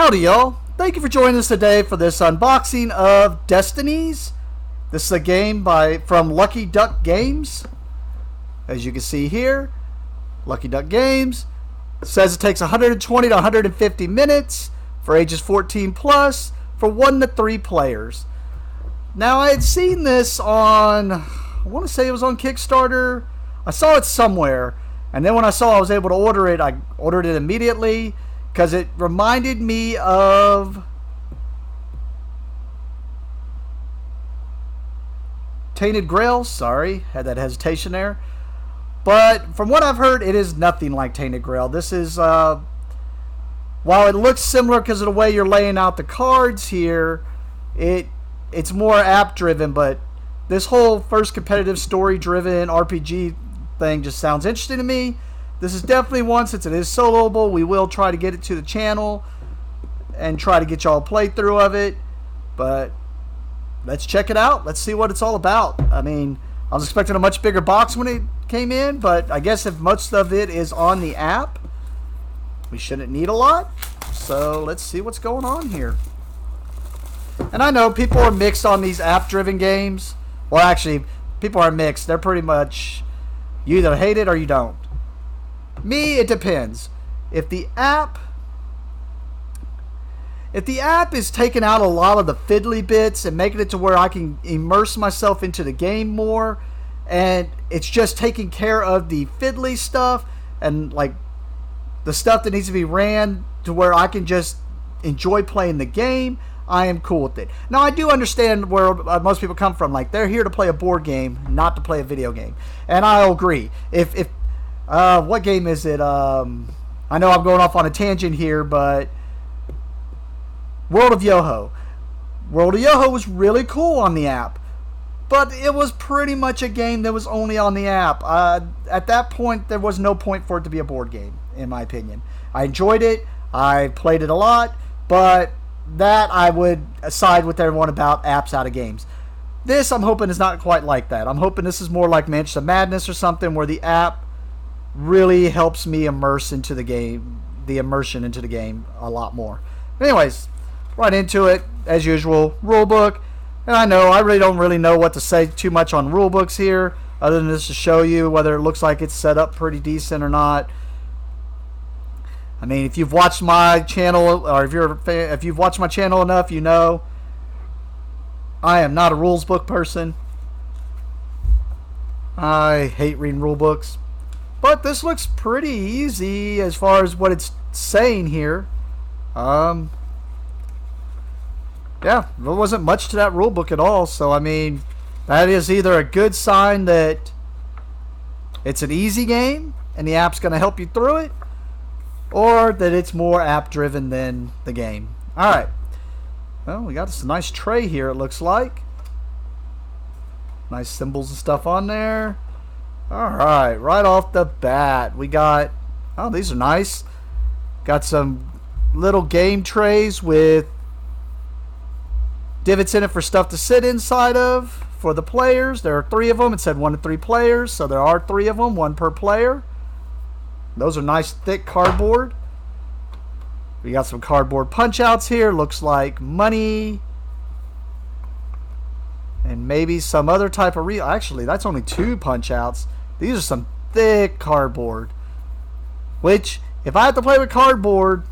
Howdy y'all, thank you for joining us today for this unboxing of Destinies. This is a game from Lucky Duck Games. As you can see here, Lucky Duck Games. It says it takes 120 to 150 minutes for ages 14 plus for 1 to 3 players. Now I had seen this on, I want to say it was on Kickstarter. I saw it somewhere, and then when I saw I was able to order it, I ordered it immediately because it reminded me of Tainted Grail. Sorry, had that hesitation there. But from what I've heard, it is nothing like Tainted Grail. This is, while it looks similar because of the way you're laying out the cards here, it's more app-driven, but this whole first competitive story-driven RPG thing just sounds interesting to me. This is definitely one, since it is soloable, we will try to get it to the channel and try to get y'all a playthrough of it. But let's check it out. Let's see what it's all about. I mean, I was expecting a much bigger box when it came in, but I guess if most of it is on the app, we shouldn't need a lot. So let's see what's going on here. And I know people are mixed on these app-driven games. Well, actually, people are mixed. They're pretty much, you either hate it or you don't. Me, it depends. If the app is taking out a lot of the fiddly bits and making it to where I can immerse myself into the game more, and it's just taking care of the fiddly stuff and like the stuff that needs to be ran to where I can just enjoy playing the game, I am cool with it. Now, I do understand where most people come from. Like, they're here to play a board game, not to play a video game. And I'll agree. What game is it? I know I'm going off on a tangent here, but World of Yoho. World of Yoho was really cool on the app, but it was pretty much a game that was only on the app. At that point, there was no point for it to be a board game, in my opinion. I enjoyed it. I played it a lot, but that I would side with everyone about apps out of games. This, I'm hoping, is not quite like that. I'm hoping this is more like Mansion of Madness or something, where the app really helps me immerse into the game, the immersion into the game a lot more. But anyways, right into it, as usual, rulebook. And I know I really don't know what to say too much on rulebooks here, other than just to show you whether it looks like it's set up pretty decent or not. I mean, if you've watched my channel, or if you've watched my channel enough, you know I am not a rules book person. I hate reading rule books. But this looks pretty easy as far as what it's saying here. Yeah, there wasn't much to that rule book at all. So, I mean, that is either a good sign that it's an easy game and the app's going to help you through it, or that it's more app-driven than the game. Alright. Well, we got this nice tray here, it looks like. Nice symbols and stuff on there. Alright, right off the bat, we got, oh, these are nice. Got some little game trays with divots in it for stuff to sit inside of for the players. There are 3 of them. It said 1 to 3 players, so there are 3 of them, 1 per player. Those are nice thick cardboard. We got some cardboard punch outs here. Looks like money. And maybe some other type of actually, that's only 2 punch outs. These are some thick cardboard. Which, if I have to play with cardboard,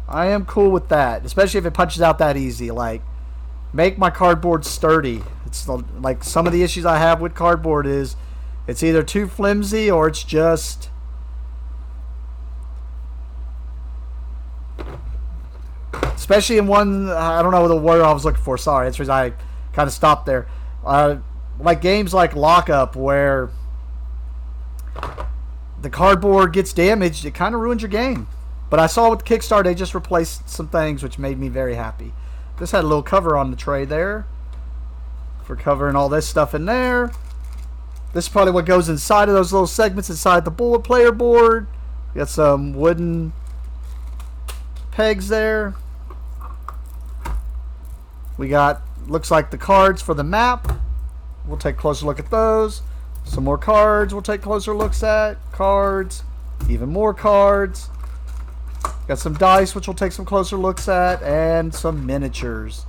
I am cool with that. Especially if it punches out that easy. Like, make my cardboard sturdy. It's like some of the issues I have with cardboard is it's either too flimsy or it's just, especially in one, I don't know the word I was looking for. Sorry, that's the reason I kind of stopped there. Like games like Lockup, where the cardboard gets damaged, it kind of ruins your game. But I saw with Kickstarter they just replaced some things, which made me very happy. This had a little cover on the tray there for covering all this stuff in there. This is probably what goes inside of those little segments inside the bullet player board. Got some wooden pegs there. We got, looks like the cards for the map. We'll take a closer look at those. Some more cards we'll take closer looks at. Cards. Even more cards. Got some dice, which we'll take some closer looks at, and some miniatures.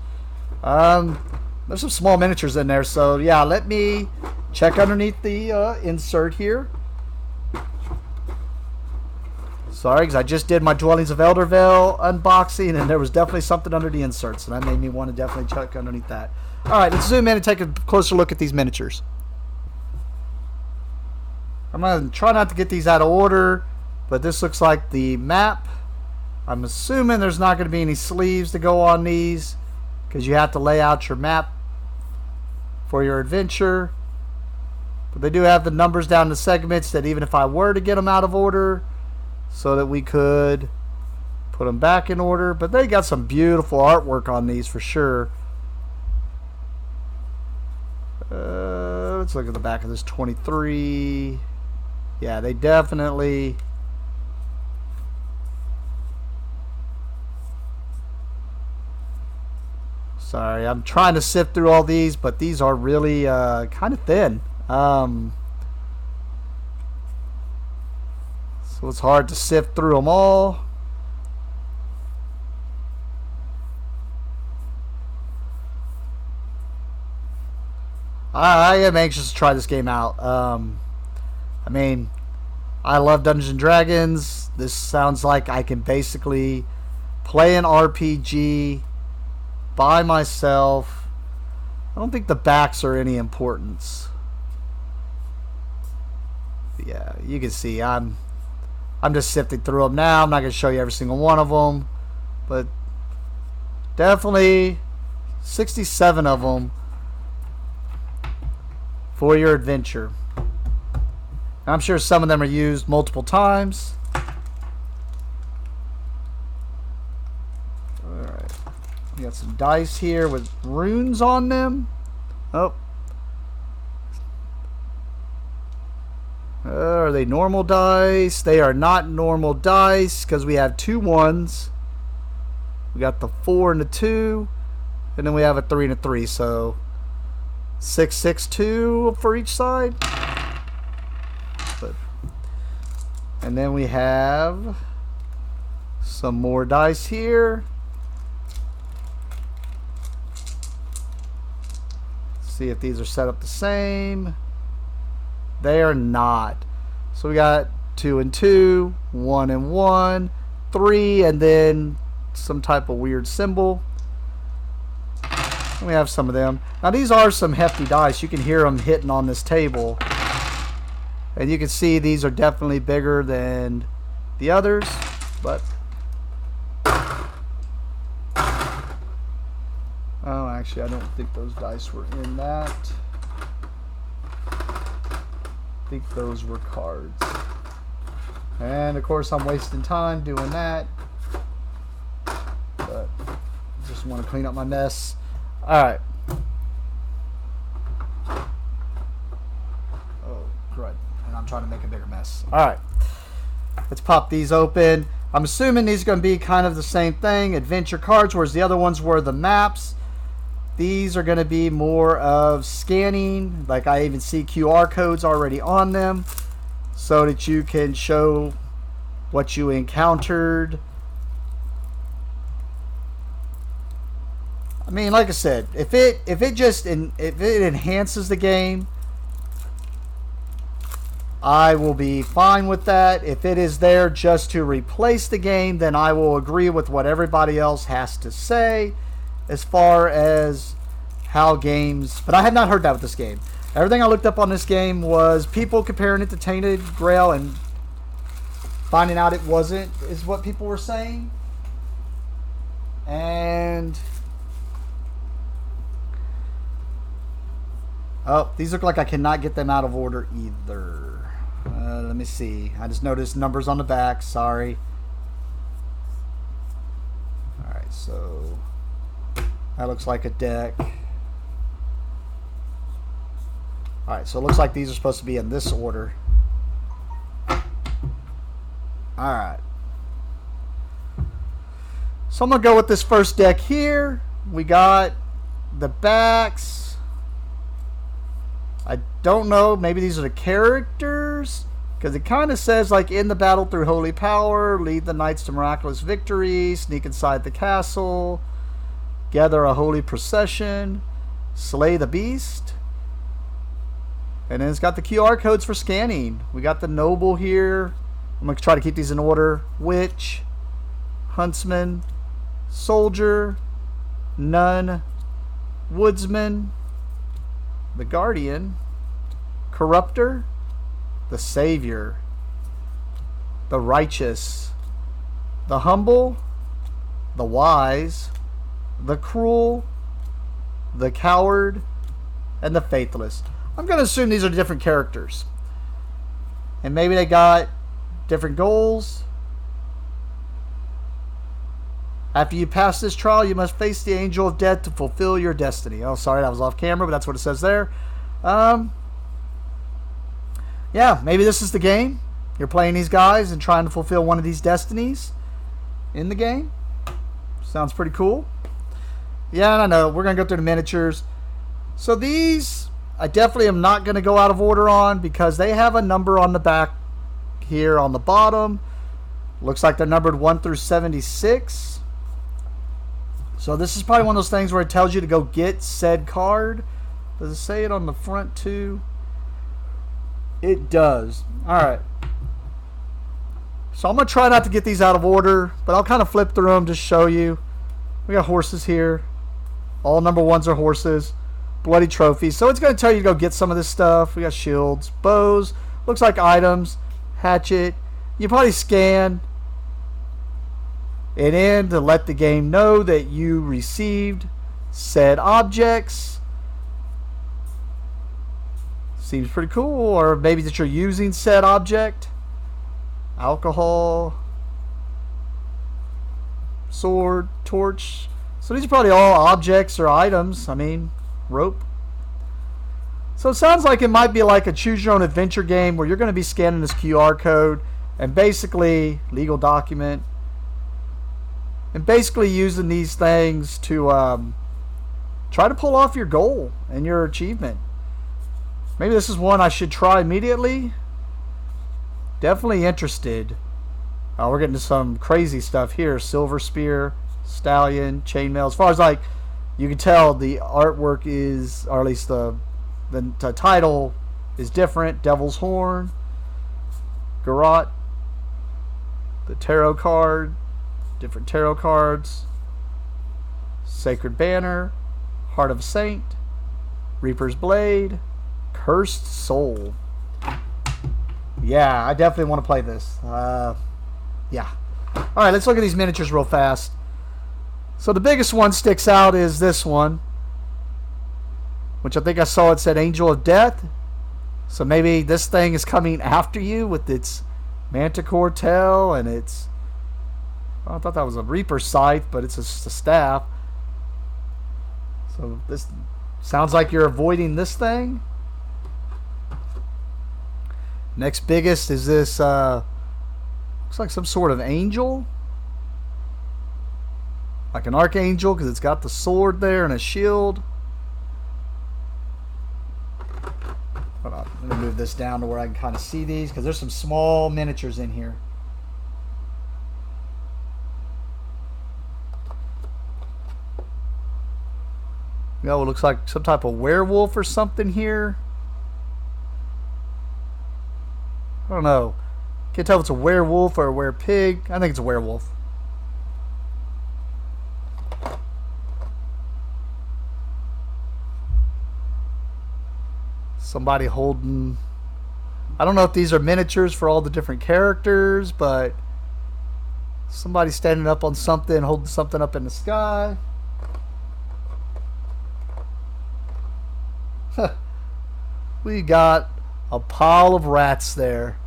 There's some small miniatures in there, so yeah, let me check underneath the insert here. Sorry, because I just did my Dwellings of Eldervale unboxing, and there was definitely something under the inserts, and that made me want to definitely check underneath that. Alright, let's zoom in and take a closer look at these miniatures. I'm going to try not to get these out of order, but this looks like the map. I'm assuming there's not going to be any sleeves to go on these, because you have to lay out your map for your adventure. But they do have the numbers down the segments that even if I were to get them out of order, so that we could put them back in order. But they got some beautiful artwork on these for sure. Let's look at the back of this 23. Yeah, they definitely... Sorry, I'm trying to sift through all these, but these are really kind of thin. So it's hard to sift through them all. I am anxious to try this game out. I mean, I love Dungeons and Dragons. This sounds like I can basically play an RPG by myself. I don't think the backs are any importance. Yeah, you can see I'm just sifting through them now. I'm not going to show you every single one of them, but definitely 67 of them for your adventure. I'm sure some of them are used multiple times. Alright. We got some dice here with runes on them. Oh. Are they normal dice? They are not normal dice because we have two ones. We got the 4 and the 2. And then we have a 3 and a 3. So 6, 6, 2 for each side. And then we have some more dice here. See if these are set up the same. They are not. So we got 2 and 2, 1 and 1, 3, and then some type of weird symbol. And we have some of them. Now these are some hefty dice. You can hear them hitting on this table. And you can see these are definitely bigger than the others, but oh, actually I don't think those dice were in that. I think those were cards. And of course I'm wasting time doing that, but just want to clean up my mess. Alright. Oh, great. And I'm trying to make a bigger mess. Alright. Let's pop these open. I'm assuming these are going to be kind of the same thing. Adventure cards, whereas the other ones were the maps. These are going to be more of scanning. Like I even see QR codes already on them, so that you can show what you encountered. I mean, like I said, if it enhances the game, I will be fine with that. If it is there just to replace the game, then I will agree with what everybody else has to say as far as how games... But I have not heard that with this game. Everything I looked up on this game was people comparing it to Tainted Grail and finding out it wasn't, is what people were saying. And... oh, these look like I cannot get them out of order either. Let me see. I just noticed numbers on the back. Sorry. Alright, so that looks like a deck. Alright, so it looks like these are supposed to be in this order. Alright. So I'm going to go with this first deck here. We got the backs. I don't know. Maybe these are the characters. Because it kind of says, like, in the battle through holy power, lead the knights to miraculous victory, sneak inside the castle, gather a holy procession, slay the beast. And then it's got the QR codes for scanning. We got the noble here. I'm going to try to keep these in order. Witch, huntsman, soldier, nun, woodsman, the guardian, corrupter, the savior, the righteous, the humble, the wise, the cruel, the coward, and the faithless. I'm going to assume these are different characters. And maybe they got different goals. After you pass this trial, you must face the angel of death to fulfill your destiny. Oh, sorry, that was off camera, but that's what it says there. Yeah, maybe this is the game. You're playing these guys and trying to fulfill one of these destinies in the game. Sounds pretty cool. Yeah, I know. We're going to go through the miniatures. So these, I definitely am not going to go out of order on because they have a number on the back here on the bottom. Looks like they're numbered 1 through 76. So this is probably one of those things where it tells you to go get said card. Does it say it on the front too? It does. Alright. So I'm going to try not to get these out of order, but I'll kind of flip through them to show you. We got horses here. All number 1s are horses. Bloody trophies. So it's going to tell you to go get some of this stuff. We got shields, bows, looks like items, hatchet. You probably scan it in to let the game know that you received said objects. Seems pretty cool. Or maybe that you're using said object. Alcohol, sword, torch. So these are probably all objects or items. I mean, rope. So it sounds like it might be like a choose your own adventure game where you're going to be scanning this QR code and basically legal document and basically using these things to try to pull off your goal and your achievement. Maybe this is one I should try immediately. Definitely interested. We're getting to some crazy stuff here. Silver spear, stallion, chainmail. As far as like you can tell, the artwork is, or at least the title is different. Devil's horn, garrote, the tarot card, different tarot cards, sacred banner, heart of a saint, reaper's blade, cursed soul. Yeah, I definitely want to play this. Yeah. Alright, let's look at these miniatures real fast. So the biggest one sticks out is this one, which I think I saw it said Angel of Death. So maybe this thing is coming after you with its manticore tail and its... I thought that was a reaper scythe, but it's just a staff. So this sounds like you're avoiding this thing. Next biggest is this, looks like some sort of angel. Like an archangel, because it's got the sword there and a shield. Hold on, let me move this down to where I can kind of see these, because there's some small miniatures in here. You know, it looks like some type of werewolf or something here. I don't know. Can't tell if it's a werewolf or a werepig. I think it's a werewolf. Somebody holding... I don't know if these are miniatures for all the different characters, but somebody standing up on something, holding something up in the sky. We got a pile of rats there.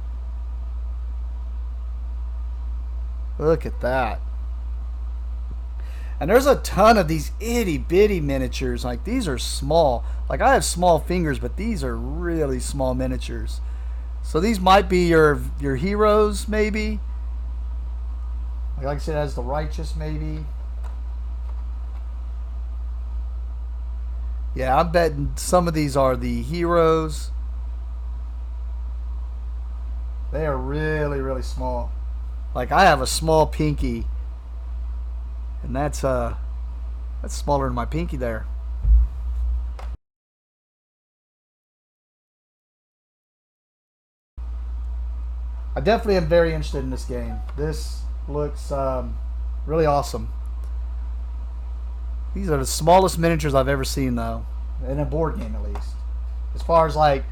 Look at that. And there's a ton of these itty bitty miniatures. Like, these are small. Like, I have small fingers, but these are really small miniatures. So these might be your heroes, maybe. Like I said, as the righteous, maybe. Yeah, I'm betting some of these are the heroes. They are really, really small. Like I have a small pinky, and that's smaller than my pinky there. I definitely am very interested in this game. This looks really awesome. These are the smallest miniatures I've ever seen, though, in a board game at least. As far as like,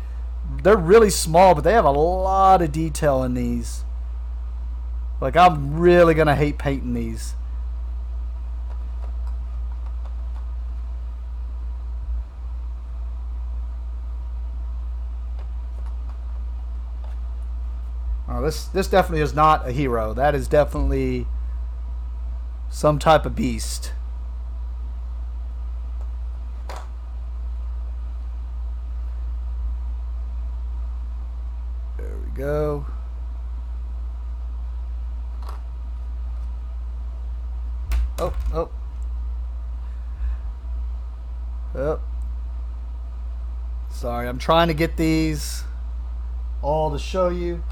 they're really small, but they have a lot of detail in these. Like, I'm really gonna hate painting these. Oh, this definitely is not a hero. That is definitely some type of beast. There we go. Oh, oh. Oh. Sorry, I'm trying to get these all to show you.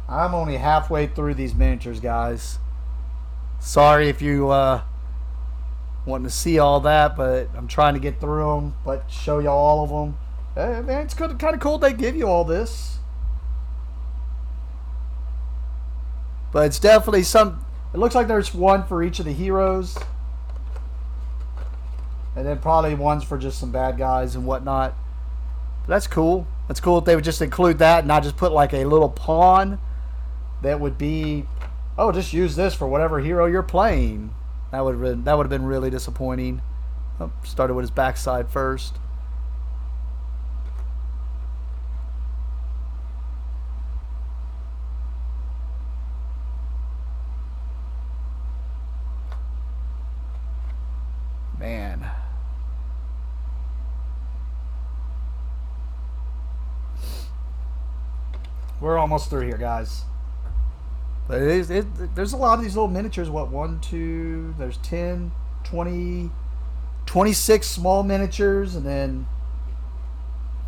I'm only halfway through these miniatures, guys. Sorry if you wanting to see all that, but I'm trying to get through them, but show you all of them. Man, it's kind of cool they give you all this. But it's definitely some... It looks like there's one for each of the heroes. And then probably one's for just some bad guys and whatnot. But that's cool. That's cool if they would just include that and not just put like a little pawn that would be... Oh, just use this for whatever hero you're playing. That would have been really disappointing. Oh, started with his backside first. Man. We're almost through here, guys. But there's a lot of these little miniatures. What, 1, 2, there's 10, 20, 26 small miniatures, and then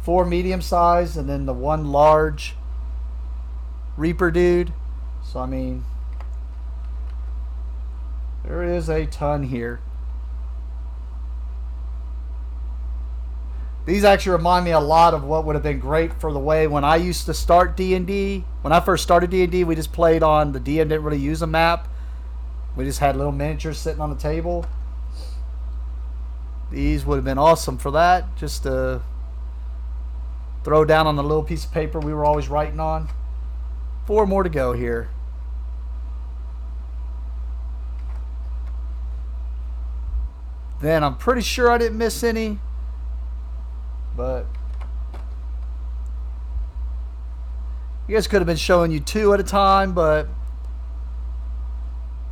4 medium size, and then the 1 large Reaper dude. So, I mean, there is a ton here. These actually remind me a lot of what would have been great for the way when I used to start D&D. When I first started D&D, we just played on the DM, didn't really use a map. We just had little miniatures sitting on the table. These would have been awesome for that. Just to throw down on the little piece of paper we were always writing on. 4 more to go here. Then I'm pretty sure I didn't miss any. But you guys could have been showing you 2 at a time, but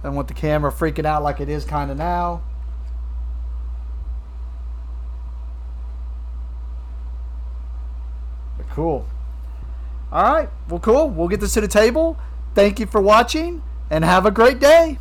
I don't want the camera freaking out like it is kind of now. But cool. Alright, well cool. We'll get this to the table. Thank you for watching, and have a great day.